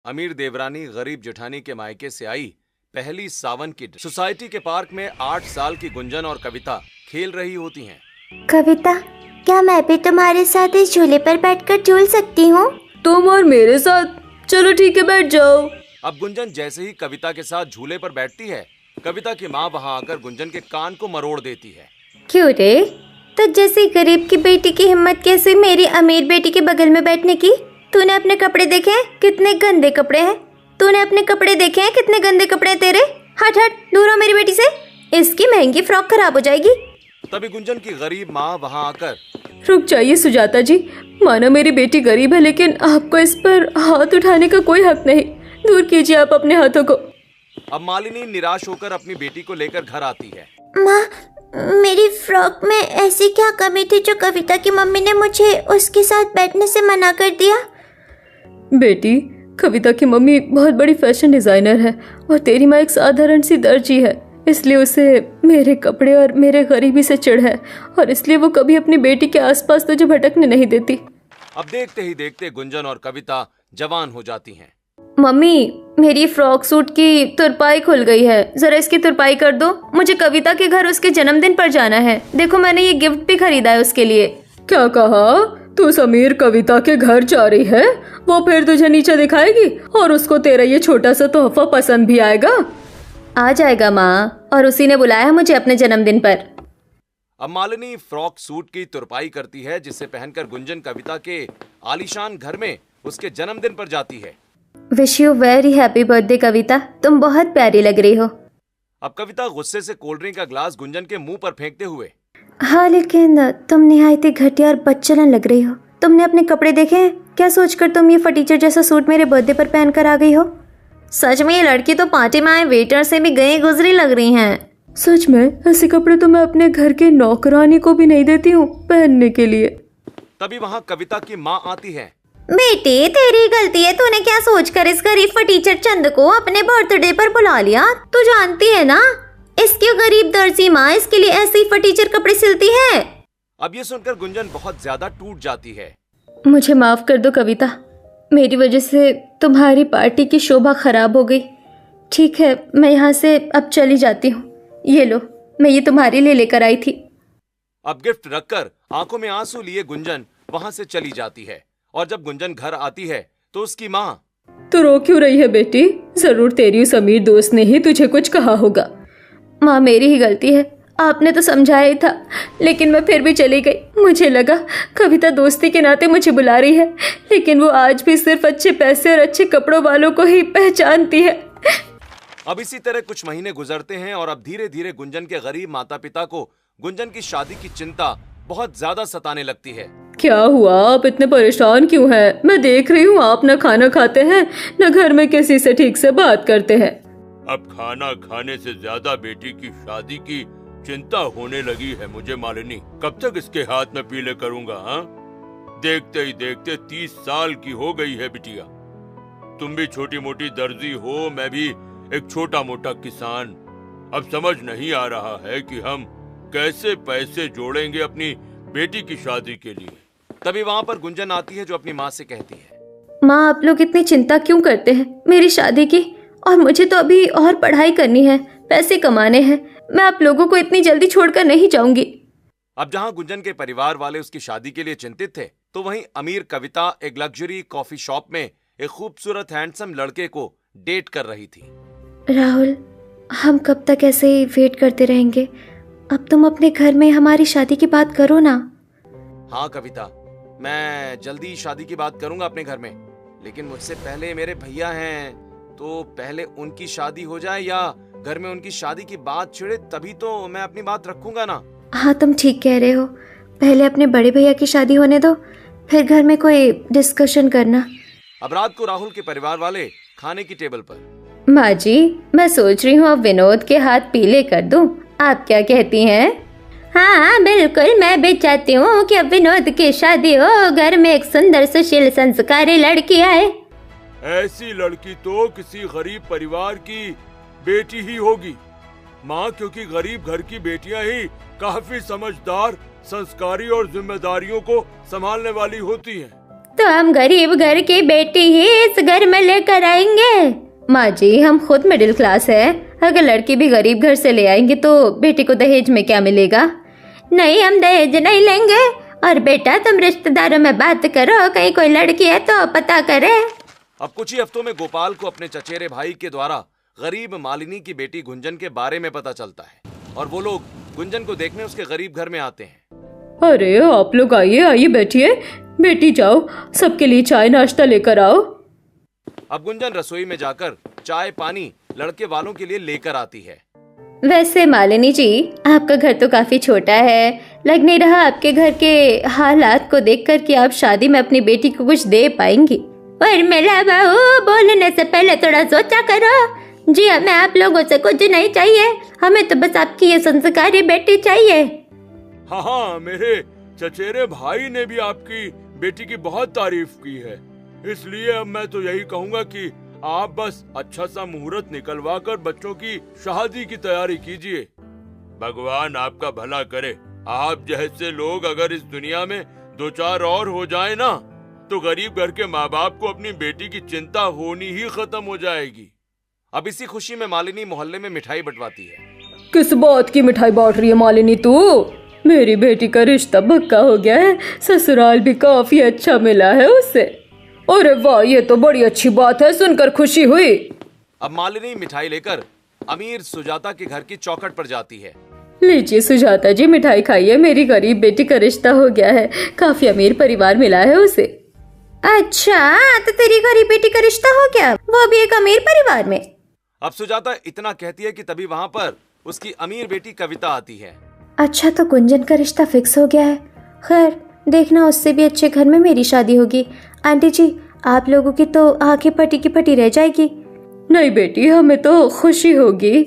अमीर देवरानी गरीब जेठानी के मायके से आई पहली सावन की सोसाइटी के पार्क में 8 साल की गुंजन और कविता खेल रही होती हैं। कविता, क्या मैं भी तुम्हारे साथ इस झूले पर बैठकर झूल सकती हूँ? तुम और मेरे साथ? चलो ठीक है, बैठ जाओ। अब गुंजन जैसे ही कविता के साथ झूले पर बैठती है, कविता की माँ वहाँ आकर गुंजन के कान को मरोड़ देती है। क्यों रे, तो जैसे गरीब की बेटी की हिम्मत कैसे मेरी अमीर बेटी के बगल में बैठने की? तूने अपने कपड़े देखे हैं? कितने गंदे कपड़े हैं। तूने अपने कपड़े देखे हैं? कितने गंदे कपड़े हैं तेरे। हट हट, दूर हो मेरी बेटी से, इसकी महंगी फ्रॉक खराब हो जाएगी। तभी गुंजन की गरीब माँ वहाँ आकर, रुक जाइए सुजाता जी, माना मेरी बेटी गरीब है, लेकिन आपको इस पर हाथ उठाने का कोई हक नहीं। दूर कीजिए आप अपने हाथों को। अब मालिनी निराश होकर अपनी बेटी को लेकर घर आती है। माँ, मेरी फ्रॉक में ऐसी क्या कमी थी जो कविता की मम्मी ने मुझे उसके साथ बैठने से मना कर दिया? बेटी, कविता की मम्मी बहुत बड़ी फैशन डिजाइनर है और तेरी माँ एक साधारण सी दर्जी है, इसलिए उसे मेरे कपड़े और मेरे गरीबी से चिढ़ है और इसलिए वो कभी अपनी बेटी के आसपास तुझे भटकने नहीं देती। अब देखते ही देखते गुंजन और कविता जवान हो जाती हैं। मम्मी, मेरी फ्रॉक सूट की तुरपाई खुल गई है, जरा इसकी तुरपाई कर दो। मुझे कविता के घर उसके जन्मदिन पर जाना है। देखो, मैंने ये गिफ्ट भी खरीदा है उसके लिए। क्या कहा? तू समीर कविता के घर जा रही है? वो फिर तुझे नीचे दिखाएगी और उसको तेरा ये छोटा सा तोहफा पसंद भी आएगा? आ जाएगा माँ, और उसी ने बुलाया है मुझे अपने जन्मदिन पर। अब मालिनी फ्रॉक सूट की तुरपाई करती है, जिसे पहनकर गुंजन कविता के आलीशान घर में उसके जन्मदिन पर जाती है। Wish you very happy birthday Kavita, तुम बहुत प्यारी लग रही हो। अब कविता गुस्से से कोल्ड ड्रिंक का ग्लास गुंजन के मुंह पर फेंकते हुए, हाँ लेकिन तुम निहायत ही घटिया और बदचलन लग रही हो। तुमने अपने कपड़े देखे हैं? क्या सोचकर तुम ये फटीचर जैसा सूट मेरे बर्थडे पर पहन कर आ गई हो? सच में ये लड़की तो पार्टी में आए वेटर से भी गई गुजरी लग रही हैं। सच में ऐसे कपड़े तो मैं अपने घर के नौकरानी को भी नहीं देती हूँ पहनने के लिए। तभी वहाँ कविता की माँ आती है। बेटी, तेरी गलती है। तूने क्या सोचकर इस गरीब फटीचर चंद को अपने बर्थडे पर बुला लिया? तू जानती है ना, इसकी गरीब दर्जी माँ इसके लिए ऐसे ही फटीचर कपड़े सिलती है। अब ये सुनकर गुंजन बहुत ज्यादा टूट जाती है। मुझे माफ कर दो कविता, मेरी वजह से तुम्हारी पार्टी की शोभा खराब हो गई। ठीक है, मैं यहाँ से अब चली जाती हूँ। ये लो, मैं ये तुम्हारे लिए लेकर आई थी। अब गिफ्ट रखकर आंखों में आंसू लिए गुंजन वहाँ से चली जाती है। और जब गुंजन घर आती है तो उसकी माँ, तो रो क्यों रही है बेटी? जरूर तेरी उस अमीर दोस्त ने ही तुझे कुछ कहा होगा। माँ, मेरी ही गलती है, आपने तो समझाया ही था, लेकिन मैं फिर भी चली गई। मुझे लगा कविता दोस्ती के नाते मुझे बुला रही है, लेकिन वो आज भी सिर्फ अच्छे पैसे और अच्छे कपड़ों वालों को ही पहचानती है। अब इसी तरह कुछ महीने गुजरते हैं और अब धीरे धीरे गुंजन के गरीब माता पिता को गुंजन की शादी की चिंता बहुत ज्यादा सताने लगती है। क्या हुआ, आप इतने परेशान क्यों हैं? मैं देख रही हूँ आप न खाना खाते हैं न घर में किसी से ठीक से बात करते हैं। अब खाना खाने से ज्यादा बेटी की शादी की चिंता होने लगी है मुझे मालिनी। कब तक इसके हाथ में पीले करूंगा? हाँ, देखते ही देखते 30 साल की हो गई है बिटिया। तुम भी छोटी मोटी दर्जी हो, मैं भी एक छोटा मोटा किसान। अब समझ नहीं आ रहा है कि हम कैसे पैसे जोड़ेंगे अपनी बेटी की शादी के लिए। तभी वहाँ पर गुंजन आती है, जो अपनी माँ से कहती है, माँ, आप लोग इतनी चिंता क्यों करते हैं मेरी शादी की? और मुझे तो अभी और पढ़ाई करनी है, पैसे कमाने हैं। मैं आप लोगों को इतनी जल्दी छोड़कर नहीं जाऊंगी। अब जहाँ गुंजन के परिवार वाले उसकी शादी के लिए चिंतित थे, तो वहीं अमीर कविता एक लग्जरी कॉफी शॉप में एक खूबसूरत हैंडसम लड़के को डेट कर रही थी। राहुल, हम कब तक ऐसे ही वेट करते रहेंगे? अब तुम अपने घर में हमारी शादी की बात करो ना। हाँ कविता, मैं जल्दी शादी की बात करूंगा अपने घर में, लेकिन मुझसे पहले मेरे भैया हैं, तो पहले उनकी शादी हो जाए या घर में उनकी शादी की बात छिड़े, तभी तो मैं अपनी बात रखूंगा ना। हाँ, तुम ठीक कह रहे हो, पहले अपने बड़े भैया की शादी होने दो, फिर घर में कोई डिस्कशन करना। अब रात को राहुल के परिवार वाले खाने की टेबल पर, माँ जी, मैं सोच रही हूँ अब विनोद के हाथ पीले कर दूं, आप क्या कहती हैं? हाँ बिल्कुल, मैं भी चाहती हूँ कि अब विनोद की शादी हो, घर में एक सुंदर सुशील संस्कारी लड़की आए। ऐसी लड़की तो किसी गरीब परिवार की बेटी ही होगी माँ, क्योंकि गरीब घर की बेटियां ही काफी समझदार, संस्कारी और जिम्मेदारियों को संभालने वाली होती हैं। तो हम गरीब घर की बेटी ही इस घर में लेकर आएंगे। माँ जी, हम खुद मिडिल क्लास है, अगर लड़की भी गरीब घर से ले आएंगे तो बेटी को दहेज में क्या मिलेगा? नहीं, हम दहेज नहीं लेंगे। और बेटा तुम रिश्तेदारों में बात करो, कहीं कोई लड़की है तो पता करे। अब कुछ ही हफ्तों में गोपाल को अपने चचेरे भाई के द्वारा गरीब मालिनी की बेटी गुंजन के बारे में पता चलता है और वो लोग गुंजन को देखने उसके गरीब घर में आते हैं। अरे आप लोग आइए आइए, बैठिए। बेटी जाओ, सबके लिए चाय नाश्ता लेकर आओ। अब गुंजन रसोई में जाकर चाय पानी लड़के वालों के लिए लेकर आती है। वैसे मालिनी जी, आपका घर तो काफी छोटा है, लग नहीं रहा आपके घर के हालात को देखकर कि आप शादी में अपनी बेटी को कुछ दे पाएंगी। पर मेरा बहू, बोलने से पहले थोड़ा सोचा करो। जी हमें आप लोगों से कुछ नहीं चाहिए, हमें तो बस आपकी ये संस्कारी बेटी चाहिए। हाँ, मेरे चचेरे भाई ने भी आपकी बेटी की बहुत तारीफ की है, इसलिए अब मैं तो यही कहूँगा कि आप बस अच्छा सा मुहूर्त निकलवा कर बच्चों की शादी की तैयारी कीजिए। भगवान आपका भला करे। आप जैसे लोग अगर इस दुनिया में 2-4 और हो जाए ना, तो गरीब घर के माँ बाप को अपनी बेटी की चिंता होनी ही खत्म हो जाएगी। अब इसी खुशी में मालिनी मोहल्ले में मिठाई बंटवाती है। किस बात की मिठाई बांट रही है मालिनी तू? मेरी बेटी का रिश्ता पक्का हो गया है, ससुराल भी काफी अच्छा मिला है उसे। अरे वाह, ये तो बड़ी अच्छी बात है, सुनकर खुशी हुई। अब मालिनी मिठाई लेकर अमीर सुजाता के घर की चौखट पर जाती है। लीजिए सुजाता जी, मिठाई खाइए, मेरी गरीब बेटी का रिश्ता हो गया है, काफी अमीर परिवार मिला है उसे। अच्छा, तो तेरी गरीब बेटी का रिश्ता हो गया, वो भी एक अमीर परिवार में। अब सुजाता इतना कहती है कि तभी वहाँ पर उसकी अमीर बेटी कविता आती है। अच्छा, तो गुंजन का रिश्ता फिक्स हो गया है। खैर देखना, उससे भी अच्छे घर में मेरी शादी होगी। आंटी जी, आप लोगों की तो आंखें फटी की फटी रह जाएगी। नहीं बेटी, हमें तो खुशी होगी।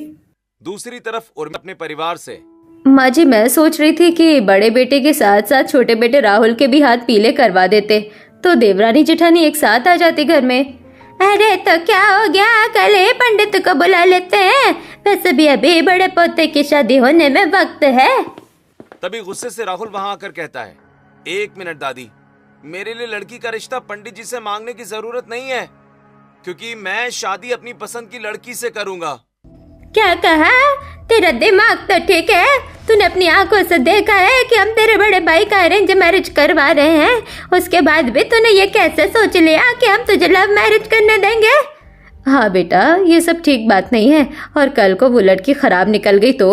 दूसरी तरफ उर्मिला अपने परिवार से, माँ जी, मैं सोच रही थी कि बड़े बेटे के साथ साथ छोटे बेटे राहुल के भी हाथ पीले करवा देते, तो देवरानी जेठानी एक साथ आ जाती घर में। अरे तो क्या हो गया, कल ही पंडित को बुला लेते हैं, वैसे भी अभी बड़े पोते की शादी होने में वक्त है। तभी गुस्से से राहुल वहाँ आकर कहता है, 1 मिनट दादी, मेरे लिए लड़की का रिश्ता पंडित जी से मांगने की जरूरत नहीं है, क्योंकि मैं शादी अपनी पसंद की लड़की से करूंगा। क्या कहा? तेरा दिमाग तो ठीक है, तूने अपनी आंखों से देखा है कि हम तेरे बड़े भाई का अरेंज मैरिज करवा रहे हैं, उसके बाद भी तूने ये कैसे सोच लिया कि हम तुझे लव मैरिज करने देंगे? हाँ बेटा, ये सब ठीक बात नहीं है, और कल को वो लड़की खराब निकल गई तो?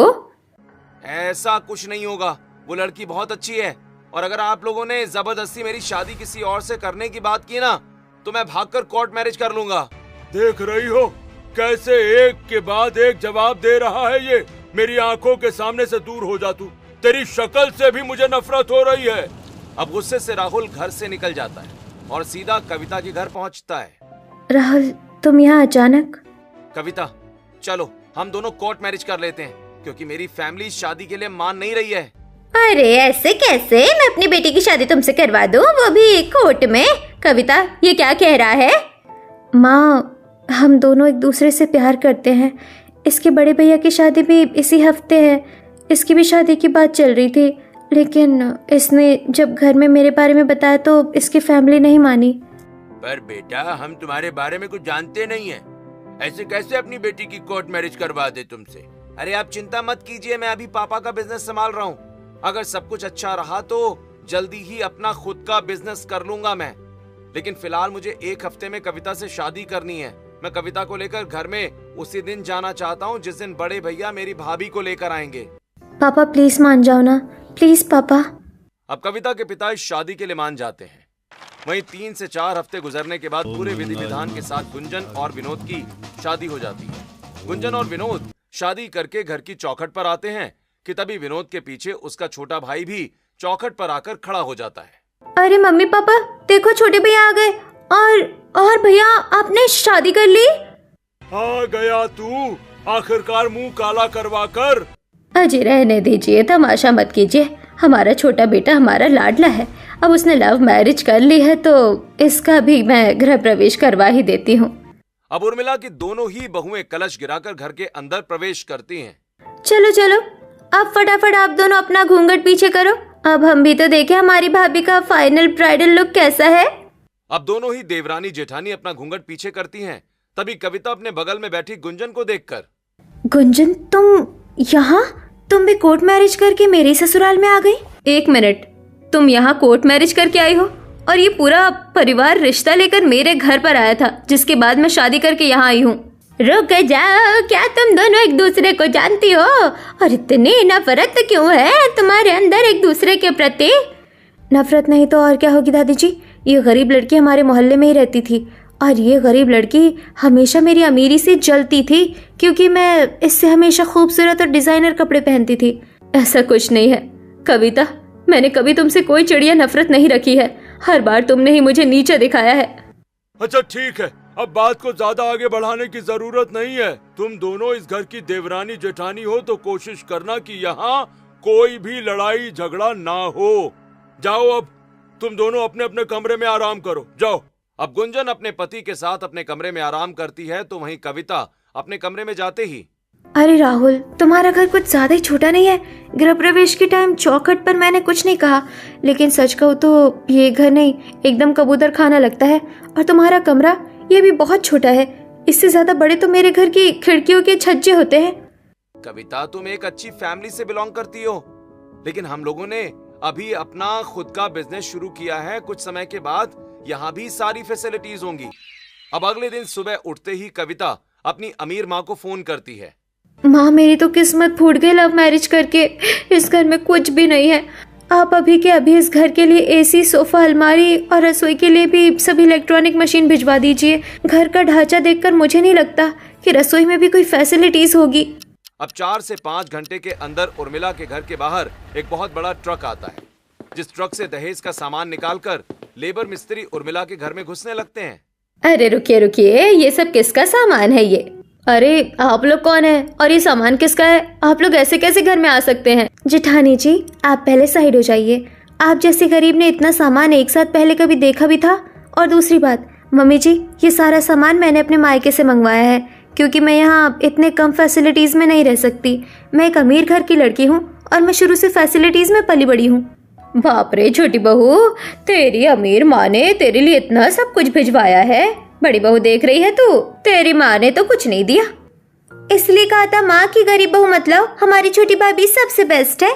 ऐसा कुछ नहीं होगा, वो लड़की बहुत अच्छी है, और अगर आप लोगों ने जबरदस्ती मेरी शादी किसी और से करने की बात की ना, तो मैं भागकर कोर्ट मैरिज कर लूंगा। देख रही हो कैसे एक के बाद एक जवाब दे रहा है ये। मेरी आंखों के सामने से दूर हो जा तू, तेरी शक्ल से भी मुझे नफरत हो रही है। अब गुस्से से राहुल घर से निकल जाता है और सीधा कविता के घर पहुंचता है। राहुल, तुम यहाँ अचानक? कविता, चलो हम दोनों कोर्ट मैरिज कर लेते हैं, क्योंकि मेरी फैमिली शादी के लिए मान नहीं रही है। अरे ऐसे कैसे? मैं अपनी बेटी की शादी तुमसे करवा दूं, वो भी कोर्ट में? कविता, ये क्या कह रहा है? माँ, हम दोनों एक दूसरे से प्यार करते हैं। इसके बड़े भैया की शादी भी इसी हफ्ते है, इसकी भी शादी की बात चल रही थी, लेकिन इसने जब घर में मेरे बारे में बताया तो इसकी फैमिली नहीं मानी। पर बेटा, हम तुम्हारे बारे में कुछ जानते नहीं है, ऐसे कैसे अपनी बेटी की कोर्ट मैरिज करवा दे तुमसे? अरे आप चिंता मत कीजिए, मैं अभी पापा का बिजनेस संभाल रहा हूँ। अगर सब कुछ अच्छा रहा तो जल्दी ही अपना खुद का बिजनेस कर लूंगा मैं, लेकिन फिलहाल मुझे 1 हफ्ते में कविता से शादी करनी है। मैं कविता को लेकर घर में उसी दिन जाना चाहता हूँ जिस दिन बड़े भैया मेरी भाभी को लेकर आएंगे। पापा प्लीज मान जाओ ना, प्लीज पापा। अब कविता के पिता इस शादी के लिए मान जाते हैं। वहीं 3 से 4 हफ्ते गुजरने के बाद पूरे विधि विधान के साथ गुंजन और विनोद की शादी हो जाती है। गुंजन और विनोद शादी करके घर की चौखट पर आते हैं कि तभी विनोद के पीछे उसका छोटा भाई भी चौखट पर आकर खड़ा हो जाता है। अरे मम्मी पापा देखो, छोटे भैया आ गए। और भैया, आपने शादी कर ली? आ गया तू आखिरकार मुंह काला करवा कर। अजी रहने दीजिए, तमाशा मत कीजिए, हमारा छोटा बेटा हमारा लाडला है, अब उसने लव मैरिज कर ली है तो इसका भी मैं गृह प्रवेश करवा ही देती हूँ। अब उर्मिला की दोनों ही बहुएं कलश गिराकर घर के अंदर प्रवेश करती हैं। चलो चलो, अब फटाफट आप दोनों अपना घूंघट पीछे करो, अब हम भी तो देखें हमारी भाभी का फाइनल ब्राइडल लुक कैसा है। अब दोनों ही देवरानी जेठानी अपना घूंघट पीछे करती हैं। तभी कविता अपने बगल में बैठी गुंजन को देखकर, गुंजन, तुम यहाँ? तुम भी कोर्ट मैरिज करके मेरे ससुराल में आ गई? एक मिनट, तुम यहाँ कोर्ट मैरिज करके आई हो और ये पूरा परिवार रिश्ता लेकर मेरे घर पर आया था, जिसके बाद मैं शादी करके यहाँ आई हूँ। रुक जाओ, क्या तुम दोनों एक दूसरे को जानती हो? और इतनी नफरत क्यों है तुम्हारे अंदर एक दूसरे के प्रति? नफरत नहीं तो और क्या होगी दादी जी। ये गरीब लड़की हमारे मोहल्ले में ही रहती थी और ये गरीब लड़की हमेशा मेरी अमीरी से जलती थी क्योंकि मैं इससे हमेशा खूबसूरत और डिजाइनर कपड़े पहनती थी। ऐसा कुछ नहीं है कविता, मैंने कभी तुमसे कोई चिड़िया नफरत नहीं रखी है। हर बार तुमने ही मुझे नीचे दिखाया है। अच्छा ठीक है, अब बात को ज्यादा आगे बढ़ाने की जरूरत नहीं है। तुम दोनों इस घर की देवरानी जेठानी हो तो कोशिश करना कि यहाँ कोई भी लड़ाई झगड़ा ना हो। जाओ, अब तुम दोनों अपने अपने कमरे में आराम करो, जाओ। अब गुंजन अपने पति के साथ अपने कमरे में आराम करती है तो वहीं कविता अपने कमरे में जाते ही, अरे राहुल, तुम्हारा घर कुछ ज्यादा ही छोटा नहीं है? गृह प्रवेश के टाइम चौखट पर मैंने कुछ नहीं कहा, लेकिन सच कहूँ तो ये घर नहीं, एकदम कबूतर खाना लगता है। और तुम्हारा कमरा, ये भी बहुत छोटा है। इससे ज्यादा बड़े तो मेरे घर की खिड़कियों के छज्जे होते हैं। कविता, तुम एक अच्छी फैमिली से बिलोंग करती हो, लेकिन हम लोगों ने अभी अपना खुद का बिजनेस शुरू किया है। कुछ समय के बाद यहाँ भी सारी फैसिलिटीज होंगी। अब अगले दिन सुबह उठते ही कविता अपनी अमीर माँ को फोन करती है। माँ, मेरी तो किस्मत फूट गई लव मैरिज करके। इस घर में कुछ भी नहीं है। आप अभी के अभी इस घर के लिए एसी, सोफा, अलमारी और रसोई के लिए भी सभी इलेक्ट्रॉनिक मशीन भिजवा दीजिए। घर का ढांचा देखकर मुझे नहीं लगता कि रसोई में भी कोई फैसिलिटीज होगी। अब 4 से 5 घंटे के अंदर उर्मिला के घर के बाहर एक बहुत बड़ा ट्रक आता है, जिस ट्रक से दहेज का सामान निकालकर लेबर मिस्त्री उर्मिला के घर में घुसने लगते हैं। अरे रुकिए रुकिए, ये सब किसका सामान है ये? अरे आप लोग कौन है और ये सामान किसका है? आप लोग ऐसे कैसे घर में आ सकते हैं? जेठानी जी, आप पहले साइड हो जाइए। आप जैसे गरीब ने इतना सामान एक साथ पहले कभी देखा भी था? और दूसरी बात, मम्मी जी, ये सारा सामान मैंने अपने मायके से मंगवाया है क्योंकि मैं यहाँ इतने कम फैसिलिटीज में नहीं रह सकती। मैं एक अमीर घर की लड़की हूँ और मैं शुरू से फैसिलिटीज में पली बड़ी हूँ। बाप रे छोटी बहू, तेरी अमीर माँ ने तेरे लिए इतना सब कुछ भिजवाया है। बड़ी बहू देख रही है तू, तेरी माँ ने तो कुछ नहीं दिया। इसलिए कहा था माँ की गरीब बहू मतलब हमारी छोटी भाभी सबसे बेस्ट है।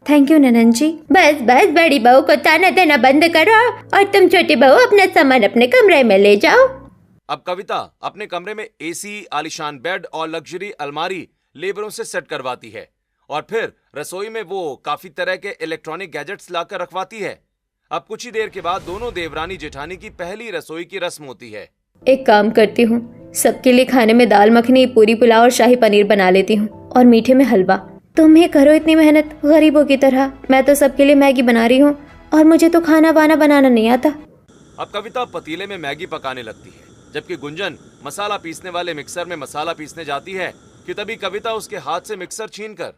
थैंक यू ननन जी। बस बस, बड़ी बहू को ताना देना बंद करो और तुम छोटी बहू अपना सामान अपने कमरे में ले जाओ। अब कविता अपने कमरे में एसी, आलीशान बेड और लग्जरी अलमारी लेबरों से सेट करवाती है और फिर रसोई में वो काफी तरह के इलेक्ट्रॉनिक गैजेट्स लाकर रखवाती है। अब कुछ ही देर के बाद दोनों देवरानी जेठानी की पहली रसोई की रस्म होती है। एक काम करती हूँ, सबके लिए खाने में दाल मखनी, पूरी पुलाव और शाही पनीर बना लेती हूँ और मीठे में हलवा। तुम ही करो इतनी मेहनत गरीबों की तरह। मैं तो सबके लिए मैगी बना रही हूँ और मुझे तो खाना वाना बनाना नहीं आता। अब कविता पतीले में मैगी पकाने लगती है, जबकि गुंजन मसाला पीसने वाले मिक्सर में मसाला पीसने जाती है कि तभी कविता उसके हाथ से मिक्सर छीनकर,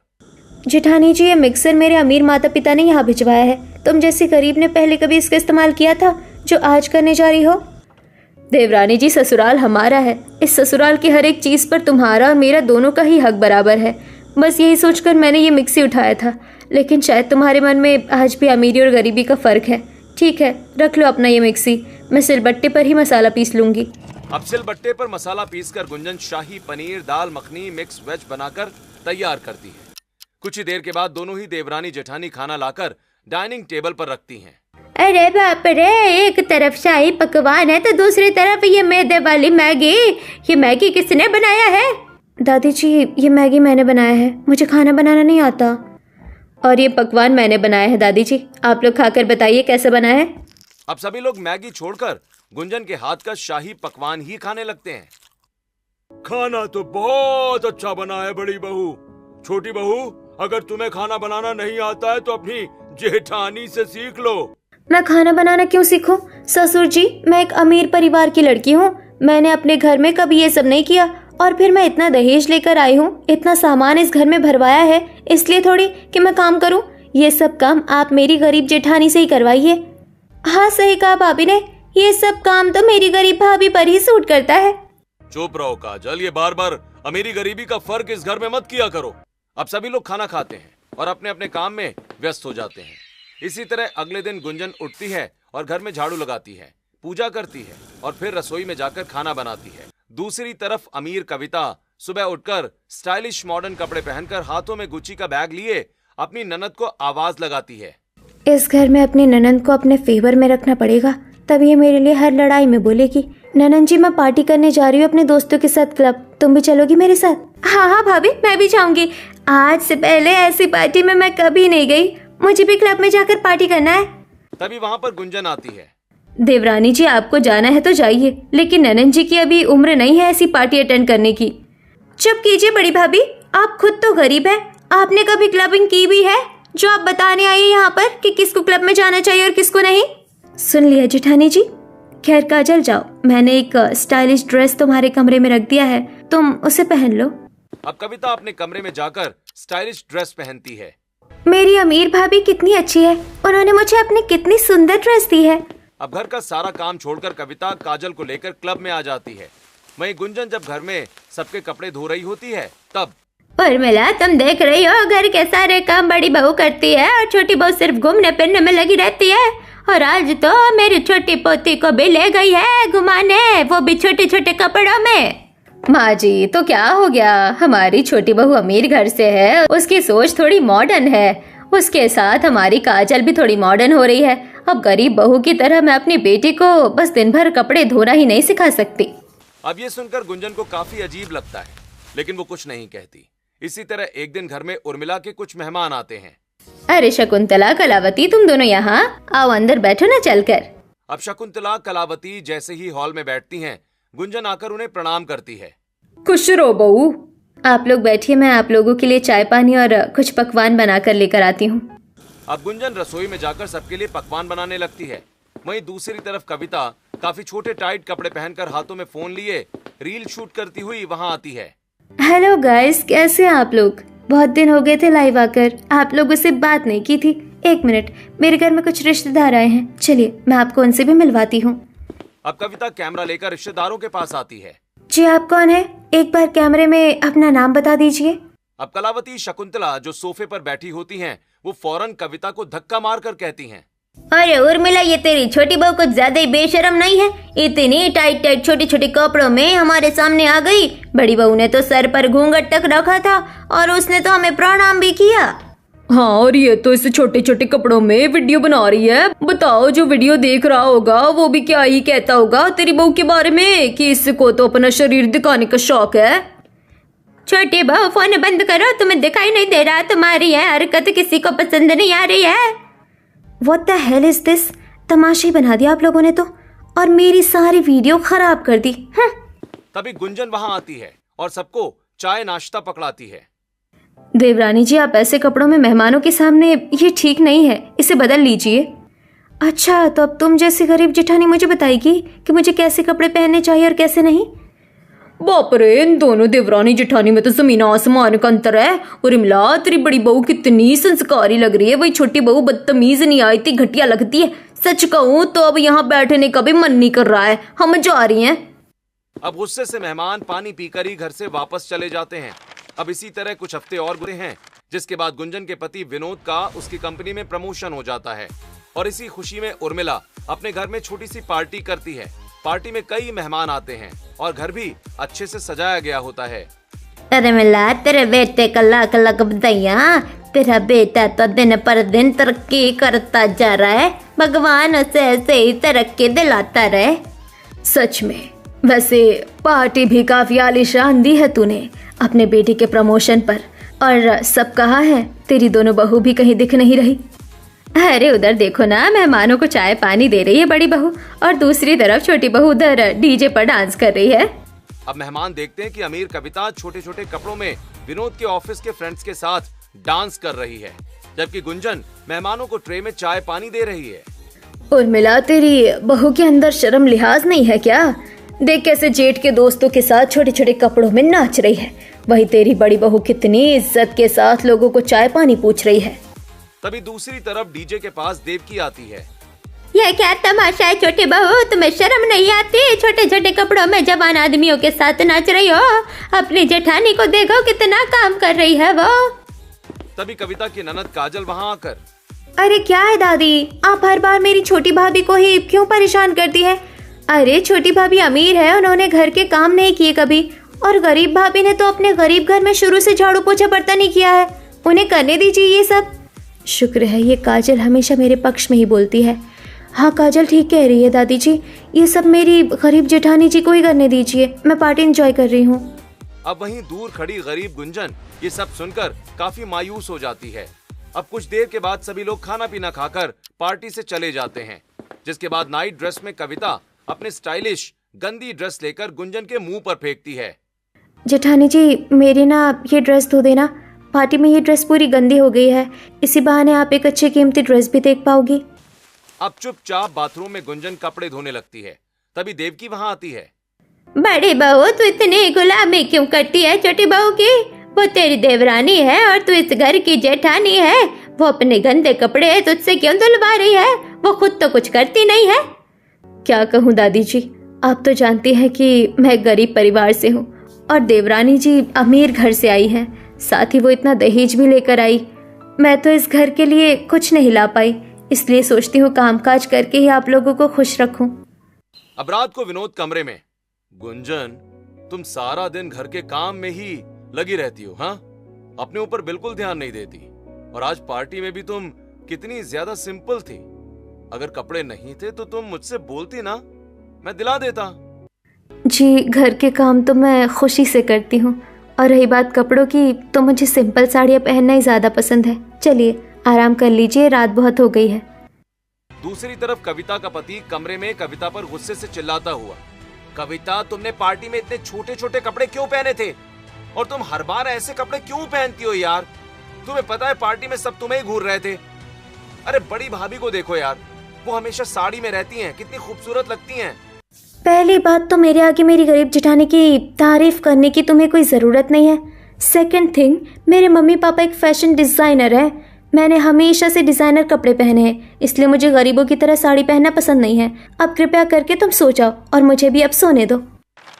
जेठानी जी, ये मिक्सर मेरे अमीर माता पिता ने यहाँ भिजवाया है। तुम जैसे गरीब ने पहले कभी इसका इस्तेमाल किया था जो आज करने जा रही हो? देवरानी जी, ससुराल हमारा है। इस ससुराल की हर एक चीज पर तुम्हारा और मेरा दोनों का ही हक बराबर है। बस यही सोचकर मैंने ये मिक्सी उठाया था, लेकिन शायद तुम्हारे मन में आज भी अमीरी और गरीबी का फर्क है। ठीक है, रख लो अपना ये मिक्सी, मैं सिलबट्टे पर ही मसाला पीस लूंगी। अब सिलबट्टे पर मसाला पीसकर गुंजन शाही पनीर, दाल मखनी, मिक्स वेज बनाकर तैयार करती है। कुछ ही देर के बाद दोनों ही देवरानी जेठानी खाना लाकर डाइनिंग टेबल पर रखती हैं। अरे बाप रे, एक तरफ शाही पकवान है तो दूसरी तरफ ये मैदे वाली मैगी। ये मैगी किसने बनाया है? दादी जी, ये मैगी मैंने बनाया है, मुझे खाना बनाना नहीं आता। और ये पकवान मैंने बनाया है दादी जी, आप लोग खाकर बताइए कैसे बना है। अब सभी लोग मैगी छोड़कर गुंजन के हाथ का शाही पकवान ही खाने लगते हैं। खाना तो बहुत अच्छा बना है बड़ी बहू। छोटी बहू, अगर तुम्हें खाना बनाना नहीं आता है तो अपनी जेठानी से सीख लो। मैं खाना बनाना क्यों सीखूं? ससुर जी, मैं एक अमीर परिवार की लड़की हूँ। मैंने अपने घर में कभी ये सब नहीं किया और फिर मैं इतना दहेज लेकर आई हूँ, इतना सामान इस घर में भरवाया है, इसलिए थोड़ी कि मैं काम करूँ। ये सब काम आप मेरी गरीब जेठानी से ही करवाइए। हाँ, सही कहा भाभी ने, ये सब काम तो मेरी गरीब भाभी पर ही सूट करता है। चुप रहो काजल, ये बार बार अमीरी गरीबी का फर्क इस घर में मत किया करो। अब सभी लोग खाना खाते हैं और अपने अपने काम में व्यस्त हो जाते हैं। इसी तरह अगले दिन गुंजन उठती है और घर में झाड़ू लगाती है। पूजा करती है और फिर रसोई में जाकर खाना बनाती है। दूसरी तरफ अमीर कविता सुबह उठकर स्टाइलिश मॉडर्न कपड़े पहनकर हाथों में गुच्ची का बैग लिए अपनी ननद को आवाज लगाती है। इस घर में अपनी ननद को अपने फेवर में रखना पड़ेगा, तब ये मेरे लिए हर लड़ाई में बोलेगी। ननद जी, मैं पार्टी करने जा रही हूँ अपने दोस्तों के साथ क्लब, तुम भी चलोगी मेरे साथ? हाँ हाँ भाभी, मैं भी जाऊंगी। आज से पहले ऐसी पार्टी में मैं कभी नहीं गई, मुझे भी क्लब में जाकर पार्टी करना है। तभी वहाँ पर गुंजन आती है। देवरानी जी, आपको जाना है तो जाइए, लेकिन ननद जी की अभी उम्र नहीं है ऐसी पार्टी अटेंड करने की। चुप कीजिए बड़ी भाभी, आप खुद तो गरीब है, आपने कभी क्लबिंग की भी है जो आप बताने आई है यहाँ पर कि किसको क्लब में जाना चाहिए और किसको नहीं? सुन लिया जेठानी जी। खैर काजल, जाओ, मैंने एक स्टाइलिश ड्रेस तुम्हारे कमरे में रख दिया है, तुम उसे पहन लो। अब कविता अपने कमरे में जाकर स्टाइलिश ड्रेस पहनती है। मेरी अमीर भाभी कितनी अच्छी है, उन्होंने मुझे अपनी कितनी सुंदर ड्रेस दी है। अब घर का सारा काम छोड़कर कविता काजल को लेकर क्लब में आ जाती है। वहीं गुंजन जब घर में सबके कपड़े धो रही होती है तब उर्मिला, तुम देख रही हो घर के सारे काम बड़ी बहू करती है और छोटी बहू सिर्फ घूमने फिरने में लगी रहती है। और आज तो मेरी छोटी पोती को भी ले गई है घुमाने, वो भी छोटे छोटे कपड़ों में। माँ जी, तो क्या हो गया, हमारी छोटी बहू अमीर घर से है, उसकी सोच थोड़ी मॉडर्न है, उसके साथ हमारी काजल भी थोड़ी मॉडर्न हो रही है। अब गरीब बहू की तरह मैं अपनी बेटी को बस दिन भर कपड़े धोना ही नहीं सिखा सकती। अब ये सुनकर गुंजन को काफी अजीब लगता है, लेकिन वो कुछ नहीं कहती। इसी तरह एक दिन घर में उर्मिला के कुछ मेहमान आते हैं। अरे शकुंतला, कलावती, तुम दोनों यहाँ आओ, अंदर बैठो ना चलकर। अब शकुंतला कलावती जैसे ही हॉल में बैठती हैं, गुंजन आकर उन्हें प्रणाम करती है। खुश रहो बहू। आप लोग बैठिए, मैं आप लोगों के लिए चाय पानी और कुछ पकवान बनाकर लेकर आती हूँ। अब गुंजन रसोई में जाकर सबके लिए पकवान बनाने लगती है। वहीं दूसरी तरफ कविता काफी छोटे टाइट कपड़े पहनकर हाथों में फोन लिए रील शूट करती हुई वहाँ आती है। हेलो गाइस, कैसे हैं आप लोग? बहुत दिन हो गए थे लाइव आकर, आप लोगों से बात नहीं की थी। एक मिनट, मेरे घर में कुछ रिश्तेदार आए हैं, चलिए मैं आपको उनसे भी मिलवाती हूँ। अब कविता कैमरा लेकर रिश्तेदारों के पास आती है। जी, आप कौन है? एक बार कैमरे में अपना नाम बता दीजिए। अब कलावती शकुंतला जो सोफे पर बैठी होती हैं, वो फौरन कविता को धक्का मारकर कहती हैं, अरे उर्मिला, ये तेरी छोटी बहू कुछ ज्यादा ही बेशरम नहीं है? इतनी टाइट टाइट छोटे छोटे कपड़ों में हमारे सामने आ गई। बड़ी बहू ने तो सर पर घूंघट तक रखा था और उसने तो हमें प्रणाम भी किया। हाँ, और ये तो इस छोटे छोटे कपड़ों में वीडियो बना रही है। बताओ, जो वीडियो देख रहा होगा वो भी क्या ही कहता होगा तेरी बहू के बारे में कि इसको तो अपना शरीर दिखाने का शौक है। छोटी बहू, फोन बंद करो, तुम्हें दिखाई नहीं दे रहा तुम्हारी यह हरकत किसी को पसंद नहीं आ रही है? What the hell is this? तमाशा बना दिया आप लोगों ने तो, और मेरी सारी वीडियो खराब कर दी। तभी गुंजन वहां आती है और सबको चाय नाश्ता पकड़ाती है। देवरानी जी, आप ऐसे कपड़ों में मेहमानों के सामने, ये ठीक नहीं है, इसे बदल लीजिए। अच्छा, तो अब तुम जैसी गरीब जेठानी मुझे बताएगी कि मुझे कैसे कपड़े पहनने चाहिए और कैसे नहीं? बाप रे, इन दोनों देवरानी जेठानी में तो जमीन आसमान का अंतर है। उर्मिला, तेरी बड़ी बहू कितनी संस्कारी लग रही है, वही छोटी बहू बदतमीज नहीं आई थी, घटिया लगती है। सच कहूँ तो अब यहाँ बैठने का भी मन नहीं कर रहा है, हम जा रही हैं। अब गुस्से से मेहमान पानी पीकर ही घर से वापस चले जाते हैं। अब इसी तरह कुछ हफ्ते और गुजरे हैं, जिसके बाद गुंजन के पति विनोद का उसकी कंपनी में प्रमोशन हो जाता है और इसी खुशी में उर्मिला अपने घर में छोटी सी पार्टी करती है। पार्टी में कई मेहमान आते हैं और घर भी अच्छे से सजाया गया होता है। अरे मिला, तेरे बेटे का लाख लाख बधाइयाँ। तेरा बेटा तो दिन पर दिन तरक्की करता जा रहा है, भगवान उसे ऐसे ही तरक्की दिलाता रहे। सच में, वैसे पार्टी भी काफी आलीशान दी है तूने अपने बेटे के प्रमोशन पर, और सब कहाँ है, तेरी दोनों बहू भी कहीं दिख नहीं रही। अरे उधर देखो ना, मेहमानों को चाय पानी दे रही है बड़ी बहू, और दूसरी तरफ छोटी बहू उधर डीजे पर डांस कर रही है। अब मेहमान देखते हैं कि अमीर कविता छोटे छोटे कपड़ों में विनोद के ऑफिस के फ्रेंड्स के साथ डांस कर रही है, जबकि गुंजन मेहमानों को ट्रे में चाय पानी दे रही है। उर्मिला, तेरी बहू के अंदर शर्म लिहाज नहीं है क्या? देख कैसे जेठ के दोस्तों के साथ छोटे छोटे कपड़ों में नाच रही है। वही तेरी बड़ी बहू कितनी इज्जत के साथ लोगों को चाय पानी पूछ रही है। तभी दूसरी तरफ डीजे के पास देवकी आती है। यह क्या तमाशा है छोटी बहू, तुम्हें शर्म नहीं आती? छोटे छोटे कपड़ों में जवान आदमियों के साथ नाच रही हो। अपनी जेठानी को देखो कितना काम कर रही है वो। तभी कविता की ननद काजल वहाँ आकर, अरे क्या है दादी, आप हर बार मेरी छोटी भाभी को ही क्यों परेशान करती है? अरे छोटी भाभी अमीर है, उन्होंने घर के काम नहीं किए कभी, और गरीब भाभी ने तो अपने गरीब घर में शुरू से झाड़ू पोछा बर्तन नहीं किया है, उन्हें करने दीजिए ये सब। शुक्र है ये काजल हमेशा मेरे पक्ष में ही बोलती है। हाँ काजल ठीक कह रही है दादी जी, ये सब मेरी गरीब जेठानी जी को ही करने दीजिए, मैं पार्टी एंजॉय कर रही हूँ। अब वहीं दूर खड़ी गरीब गुंजन ये सब सुनकर काफी मायूस हो जाती है। अब कुछ देर के बाद सभी लोग खाना पीना खाकर पार्टी से चले जाते हैं, जिसके बाद नाइट ड्रेस में कविता अपने स्टाइलिश गंदी ड्रेस लेकर गुंजन के मुंह पर फेंकती है। जेठानी जी मेरी ना ये ड्रेस धो देना, पार्टी में ये ड्रेस पूरी गंदी हो गई है, इसी बहाने आप एक अच्छी कीमती ड्रेस भी देख पाओगी। अब चुपचाप बाथरूम में गुंजन कपड़े धोने लगती है। तभी देवकी वहाँ आती है। बड़ी बहू तू इतनी गुलामी क्यों करती है छोटी बहू की? वो तेरी देवरानी है और तू इस घर की जेठानी है, वो अपने गंदे कपड़े तुझसे क्यों धुलवा रही है? वो खुद तो कुछ करती नहीं है। क्या कहूँ दादी जी, आप तो जानती हैं कि मैं गरीब परिवार से हूँ और देवरानी जी अमीर घर से आई हैं, साथ ही वो इतना दहेज भी लेकर आई। मैं तो इस घर के लिए कुछ नहीं ला पाई, इसलिए सोचती हूँ कामकाज करके ही आप लोगों को खुश रखूं। अब रात को विनोद कमरे में, गुंजन तुम सारा दिन घर के काम में ही लगी रहती हो, हाँ? अपने ऊपर बिल्कुल ध्यान नहीं देती। और आज पार्टी में भी तुम कितनी ज्यादा सिंपल थी। अगर कपड़े नहीं थे तो तुम मुझसे बोलती ना, मैं दिला देता। जी घर के काम तो मैं खुशी से करती हूँ, और रही बात कपड़ों की तो मुझे सिंपल साड़ियाँ पहनना ही ज्यादा पसंद है। चलिए आराम कर लीजिए, रात बहुत हो गई है। दूसरी तरफ कविता का पति कमरे में कविता पर गुस्से से चिल्लाता हुआ, कविता तुमने पार्टी में इतने छोटे छोटे कपड़े क्यों पहने थे? और तुम हर बार ऐसे कपड़े क्यों पहनती हो यार? तुम्हें पता है पार्टी में सब तुम्हें ही घूर रहे थे। अरे बड़ी भाभी को देखो यार, वो हमेशा साड़ी में रहती हैं, कितनी खूबसूरत लगती हैं। पहली बात तो मेरे आगे मेरी गरीब जेठानी की तारीफ करने की तुम्हें कोई ज़रूरत नहीं है। सेकंड थिंग, मेरे मम्मी पापा एक फैशन डिज़ाइनर है, मैंने हमेशा से डिज़ाइनर कपड़े पहने हैं, इसलिए मुझे गरीबों की तरह साड़ी पहनना पसंद नहीं है। अब कृपया करके तुम सो जाओ और मुझे भी अब सोने दो।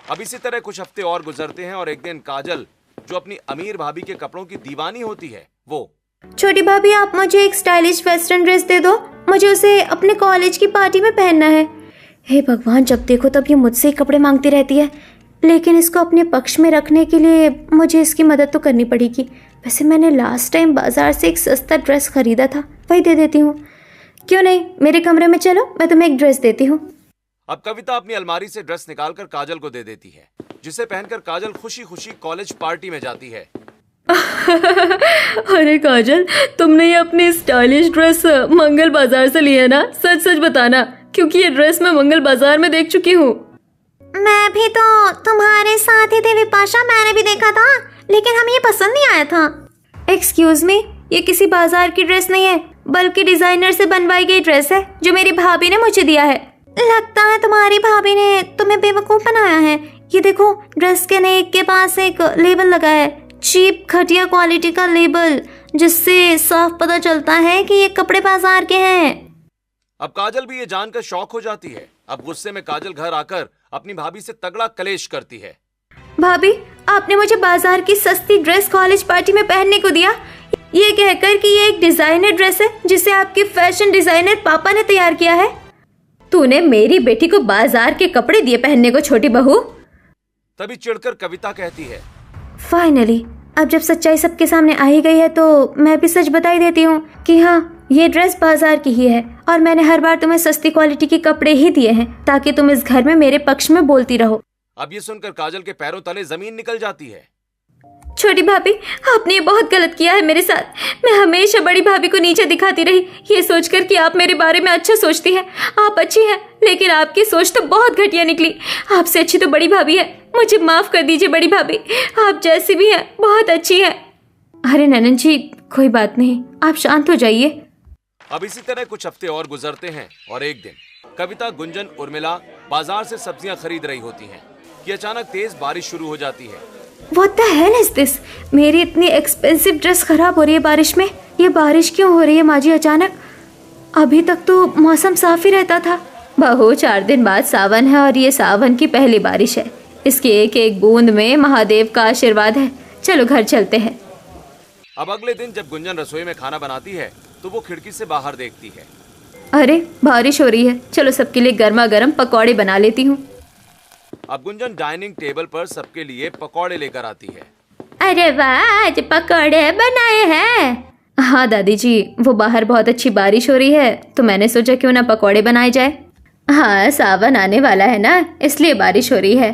अब इसी तरह कुछ हफ्ते और गुजरते हैं और एक दिन काजल, जो अपनी अमीर भाभी के कपड़ों की दीवानी होती है, वो, छोटी भाभी आप मुझे एक स्टाइलिश वेस्टर्न ड्रेस दे दो, मुझे उसे अपने कॉलेज की पार्टी में पहनना है। हे भगवान, जब देखो तब ये मुझसे ही कपड़े मांगती रहती है, लेकिन इसको अपने पक्ष में रखने के लिए मुझे इसकी मदद तो करनी पड़ेगी। वैसे मैंने लास्ट टाइम बाजार से एक सस्ता ड्रेस खरीदा था, वही दे देती हूँ। क्यों नहीं, मेरे कमरे में चलो, मैं तुम्हें एक ड्रेस देती हूँ। अब कविता अपनी अलमारी से ड्रेस निकालकर काजल को दे देती है, जिसे पहनकर काजल खुशी खुशी कॉलेज पार्टी में जाती है। अरे काजल, तुमने ये अपनी स्टाइलिश ड्रेस मंगल बाजार से ली है ना? सच सच बताना, क्योंकि ये ड्रेस मैं मंगल बाजार में देख चुकी हूँ। मैं भी तो तुम्हारे साथ ही थी विपाशा, मैंने भी देखा था, लेकिन हमें ये पसंद नहीं आया था। एक्सक्यूज मी, ये किसी बाजार की ड्रेस नहीं है, बल्कि डिजाइनर से बनवाई गई ड्रेस है जो मेरी भाभी ने मुझे दिया है। लगता है तुम्हारी भाभी ने तुम्हें बेवकूफ बनाया है। ये देखो, ड्रेस के नेक के पास एक लेबल लगा है, चीप घटिया क्वालिटी का लेबल, जिससे साफ पता चलता है कि ये कपड़े बाजार के हैं। अब काजल भी ये जानकर शॉक हो जाती है। अब गुस्से में काजल घर आकर अपनी भाभी से तगड़ा कलेश करती है। भाभी, आपने मुझे बाजार की सस्ती ड्रेस कॉलेज पार्टी में पहनने को दिया, ये कहकर कि ये एक डिजाइनर ड्रेस है जिसे आपके फैशन डिजाइनर पापा ने तैयार किया है। तूने मेरी बेटी को बाजार के कपड़े दिए पहनने को, छोटी बहू। तभी चिढ़कर कविता कहती है, फाइनली अब जब सच्चाई सबके सामने आ ही गई है तो मैं भी सच बता ही देती हूँ कि हाँ, ये ड्रेस बाजार की ही है और मैंने हर बार तुम्हें सस्ती क्वालिटी के कपड़े ही दिए हैं ताकि तुम इस घर में मेरे पक्ष में बोलती रहो। अब ये सुनकर काजल के पैरों तले जमीन निकल जाती है। छोटी भाभी, आपने ये बहुत गलत किया है मेरे साथ। मैं हमेशा बड़ी भाभी को नीचे दिखाती रही, ये सोचकर कि आप मेरे बारे में अच्छा सोचती हैं। आप अच्छी हैं, लेकिन आपकी सोच तो बहुत घटिया निकली। आपसे अच्छी तो बड़ी भाभी है। मुझे माफ कर दीजिए बड़ी भाभी, आप जैसी भी हैं बहुत अच्छी हैं। अरे ननन जी, कोई बात नहीं, आप शांत हो जाइए। अब इसी तरह कुछ हफ्ते और गुजरते हैं और एक दिन कविता, गुंजन, उर्मिला बाजार से सब्जियां खरीद रही होती हैं कि अचानक तेज बारिश शुरू हो जाती है। What the hell is this? मेरी इतनी एक्सपेंसिव ड्रेस खराब हो रही है बारिश में। ये बारिश क्यों हो रही है माँ जी अचानक? अभी तक तो मौसम साफ ही रहता था। बहू, 4 दिन बाद सावन है और ये सावन की पहली बारिश है। इसकी एक एक बूंद में महादेव का आशीर्वाद है। चलो घर चलते हैं। अब अगले दिन जब गुंजन रसोई में खाना बनाती है तो वो खिड़की से बाहर देखती है। अरे बारिश हो रही है, चलो सबके लिए गर्मा गर्म पकौड़े बना लेती हूँ। अब गुंजन डाइनिंग टेबल पर सबके लिए पकौड़े लेकर आती है। अरे वाह, आज पकौड़े बनाए हैं। हाँ दादी जी, वो बाहर बहुत अच्छी बारिश हो रही है तो मैंने सोचा क्यों ना पकौड़े बनाए जाए। हाँ, सावन आने वाला है ना, इसलिए बारिश हो रही है।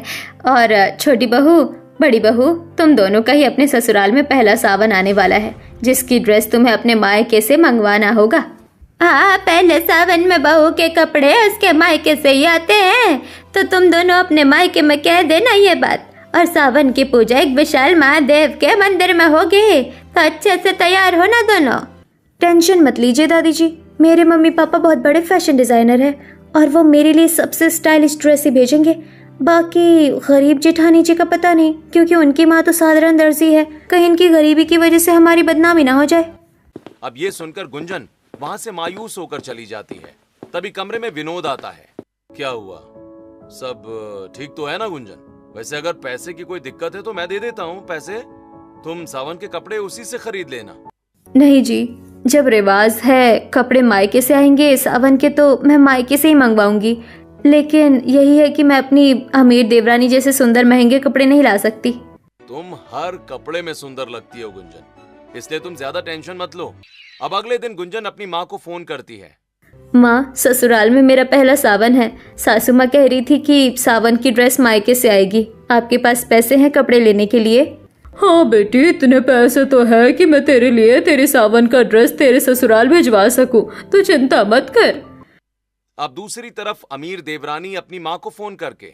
और छोटी बहू, बड़ी बहू, तुम दोनों का ही अपने ससुराल में पहला सावन आने वाला है, जिसकी ड्रेस तुम्हें अपने मायके से मंगवाना होगा। हाँ, पहले सावन में बहू के कपड़े उसके मायके से ही आते हैं, तो तुम दोनों अपने मायके में कह देना ये बात। और सावन की पूजा एक विशाल महादेव के मंदिर में होगी, तो अच्छे से तैयार हो ना दोनों। टेंशन मत लीजिए दादी जी, मेरे मम्मी पापा बहुत बड़े फैशन डिजाइनर हैं और वो मेरे लिए सबसे स्टाइलिश ड्रेस ही भेजेंगे। बाकी गरीब जेठानी जी का पता नहीं, क्योंकि उनकी माँ तो साधारण दर्जी है, कहीं इनकी गरीबी की वजह से हमारी बदनामी ना हो जाए। अब ये सुनकर गुंजन वहाँ से मायूस होकर चली जाती है। तभी कमरे में विनोद आता है। क्या हुआ, सब ठीक तो है ना गुंजन? वैसे अगर पैसे की कोई दिक्कत है तो मैं दे देता हूँ पैसे, तुम सावन के कपड़े उसी से खरीद लेना। नहीं जी, जब रिवाज है कपड़े मायके से आएंगे सावन के, तो मैं मायके से ही मंगवाऊंगी। लेकिन यही है कि मैं अपनी अमीर देवरानी जैसे सुंदर महंगे कपड़े नहीं ला सकती। तुम हर कपड़े में सुंदर लगती हो गुंजन, इसलिए तुम ज्यादा टेंशन मत लो। अब अगले दिन गुंजन अपनी माँ को फोन करती है। माँ, ससुराल में मेरा पहला सावन है। सासू माँ कह रही थी कि सावन की ड्रेस मायके से आएगी। आपके पास पैसे हैं कपड़े लेने के लिए? हाँ बेटी, इतने पैसे तो है कि मैं तेरे लिए तेरे सावन का ड्रेस तेरे ससुराल भिजवा सकूं, तू चिंता मत कर। अब दूसरी तरफ अमीर देवरानी अपनी माँ को फोन करके,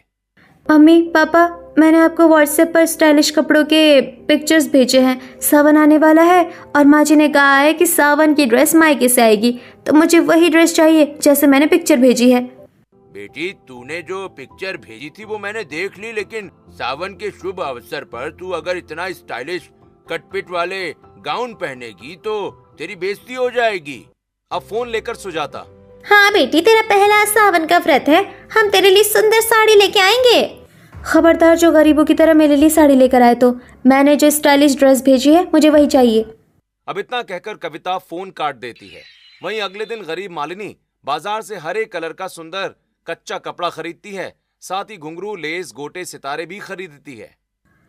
मम्मी पापा, मैंने आपको व्हाट्सएप पर स्टाइलिश कपड़ों के पिक्चर्स भेजे हैं। सावन आने वाला है और माँ जी ने कहा है कि सावन की ड्रेस मायके से आएगी, तो मुझे वही ड्रेस चाहिए जैसे मैंने पिक्चर भेजी है। बेटी, तूने जो पिक्चर भेजी थी वो मैंने देख ली, लेकिन सावन के शुभ अवसर पर तू अगर इतना स्टाइलिश कटपिट वाले गाउन पहनेगी तो तेरी बेइज्जती हो जाएगी। अब फोन लेकर सुजाता, हाँ बेटी, तेरा पहला सावन का व्रत है, हम तेरे लिए सुंदर साड़ी लेके आएंगे। खबरदार जो गरीबों की तरह मेरे लिए साड़ी लेकर आए, तो मैंने जो स्टाइलिश ड्रेस भेजी है मुझे वही चाहिए। अब इतना कहकर कविता फोन काट देती है। वहीं अगले दिन गरीब मालिनी बाजार से हरे कलर का सुंदर कच्चा कपड़ा खरीदती है, साथ ही घुंघरू, लेस, गोटे, सितारे भी खरीदती है।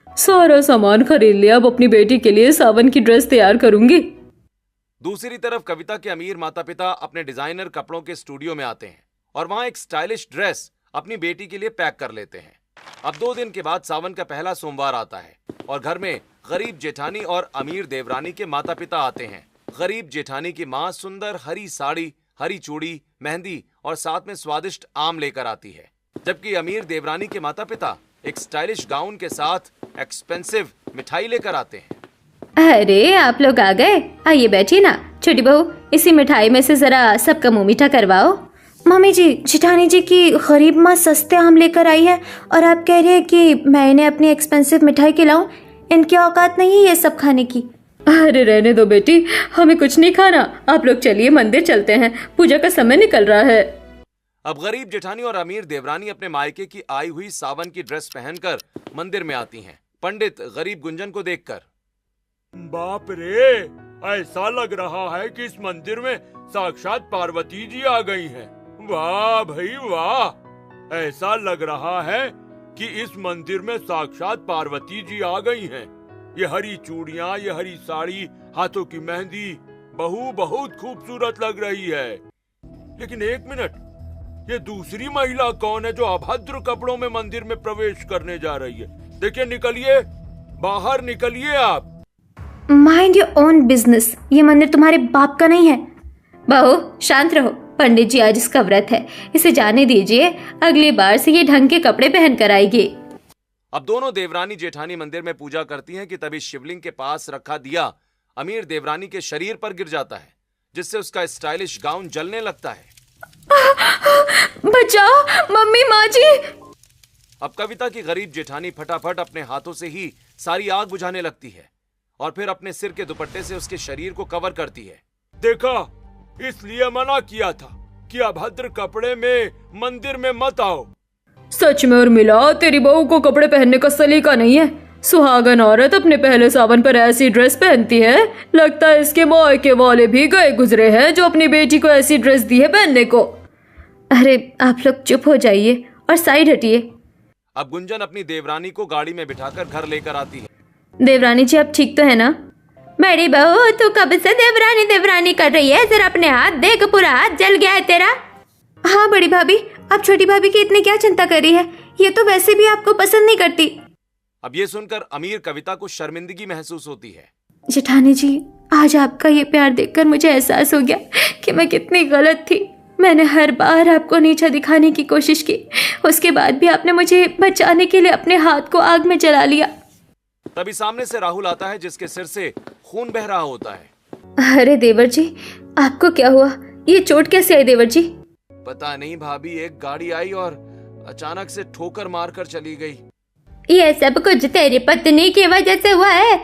सारा सामान खरीद लिया, अब अपनी बेटी के लिए सावन की ड्रेस तैयार करूंगी। दूसरी तरफ कविता के अमीर माता पिता अपने डिजाइनर कपड़ों के स्टूडियो में आते हैं और वहां एक स्टाइलिश ड्रेस अपनी बेटी के लिए पैक कर लेते हैं। अब 2 दिन के बाद सावन का पहला सोमवार आता है और घर में गरीब जेठानी और अमीर देवरानी के माता पिता आते हैं। गरीब जेठानी की माँ सुंदर हरी साड़ी, हरी चूड़ी, मेहंदी और साथ में स्वादिष्ट आम लेकर आती है, जबकि अमीर देवरानी के माता पिता एक स्टाइलिश गाउन के साथ एक्सपेंसिव मिठाई लेकर आते हैं। अरे आप लोग आ गए, आइए बैठिए ना। छोटी बहू, इसी मिठाई में से जरा सबका मुंह मीठा करवाओ। मम्मी जी, जेठानी जी की गरीब माँ सस्ते आम लेकर आई है और आप कह रहे हैं कि मैं इन्हें अपनी एक्सपेंसिव मिठाई खिलाऊं? इनकी औकात नहीं है ये सब खाने की। अरे रहने दो बेटी, हमें कुछ नहीं खाना। आप लोग चलिए मंदिर चलते हैं, पूजा का समय निकल रहा है। अब गरीब जेठानी और अमीर देवरानी अपने मायके की आई हुई सावन की ड्रेस पहनकर मंदिर में आती हैं। पंडित गरीब गुंजन को देखकर, बाप रे, ऐसा लग रहा है कि इस मंदिर में साक्षात पार्वती जी आ गई हैं। वाह भाई वाह, ऐसा लग रहा है कि इस मंदिर में साक्षात पार्वती जी आ गई हैं। ये हरी चूड़ियां, ये हरी साड़ी, हाथों की मेहंदी, बहू बहुत खूबसूरत लग रही है। लेकिन एक मिनट, ये दूसरी महिला कौन है जो अभद्र कपड़ों में मंदिर में प्रवेश करने जा रही है? देखिए, निकलिए, बाहर निकलिए आप। माइंड योर ओन बिजनेस, ये मंदिर तुम्हारे बाप का नहीं है। बहू शांत रहो, पंडित जी आज इसका व्रत है, इसे जाने दीजिए, अगली बार से ये ढंग के कपड़े पहन कर आएगी। अब दोनों देवरानी जेठानी मंदिर में पूजा करती हैं कि तभी शिवलिंग के पास रखा दिया अमीर देवरानी के शरीर पर गिर जाता है, जिससे उसका स्टाइलिश गाउन जलने लगता है। बचाओ मम्मी, माँ जी। अब कविता की गरीब जेठानी फटाफट अपने हाथों से ही सारी आग बुझाने लगती है और फिर अपने सिर के दुपट्टे से उसके शरीर को कवर करती है। देखा, इसलिए मना किया था कि अभद्र कपड़े में मंदिर में मत आओ। सच में उर्मिला, तेरी बहू को कपड़े पहनने का सलीका नहीं है। सुहागन औरत अपने पहले सावन पर ऐसी ड्रेस पहनती है, लगता है इसके मायके वाले भी गए गुजरे हैं जो अपनी बेटी को ऐसी ड्रेस दी है पहनने को। अरे आप लोग चुप हो जाइए और साइड हटिए। अब गुंजन अपनी देवरानी को गाड़ी में बिठाकर घर लेकर आती है। देवरानी जी आप ठीक तो है ना? बड़ी बहू तू कब से देवरानी देवरानी कर रही है? जरा अपने हाथ देख, पूरा हाथ जल गया है तेरा। हाँ बड़ी भाभी, आप छोटी भाभी की इतनी क्या चिंता कर रही है? ये तो वैसे भी आपको पसंद नहीं करती। अब ये सुनकर अमीर कविता को शर्मिंदगी महसूस होती है। जेठानी जी, आज आपका ये प्यार देखकर मुझे एहसास हो गया कि मैं कितनी गलत थी। मैंने हर बार आपको नीचा दिखाने की कोशिश की, उसके बाद भी आपने मुझे बचाने के लिए अपने हाथ को आग में जला लिया। तभी सामने से राहुल आता है जिसके सिर से खून बह रहा होता है। अरे देवर जी, आपको क्या हुआ? ये चोट कैसे आई देवर जी? पता नहीं भाभी, एक गाड़ी आई और अचानक से ठोकर मारकर चली गई। ये सब कुछ तेरी पत्नी की वजह से हुआ है।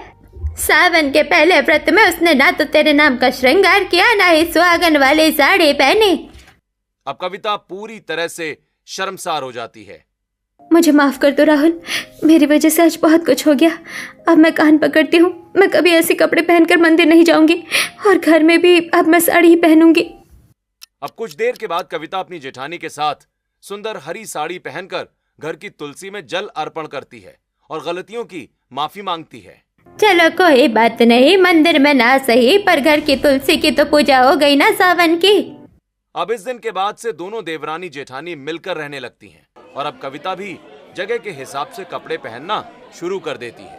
सावन के पहले व्रत में उसने ना तो तेरे नाम का श्रृंगार किया, ना ही सुहागन वाली साड़ी पहनी। अब कविता पूरी तरह से शर्मसार हो जाती है। मुझे माफ कर दो राहुल, मेरी वजह से आज बहुत कुछ हो गया। अब मैं कान पकड़ती हूँ, मैं कभी ऐसे कपड़े पहनकर मंदिर नहीं जाऊंगी और घर में भी अब मैं साड़ी ही पहनूंगी। अब कुछ देर के बाद कविता अपनी जेठानी के साथ सुंदर हरी साड़ी पहनकर घर की तुलसी में जल अर्पण करती है और गलतियों की माफी मांगती है। चलो कोई बात नहीं, मंदिर में ना सही पर घर की तुलसी की तो पूजा हो गई ना सावन की। अब इस दिन के बाद से दोनों देवरानी जेठानी मिलकर रहने लगती हैं और अब कविता भी जगह के हिसाब से कपड़े पहनना शुरू कर देती है।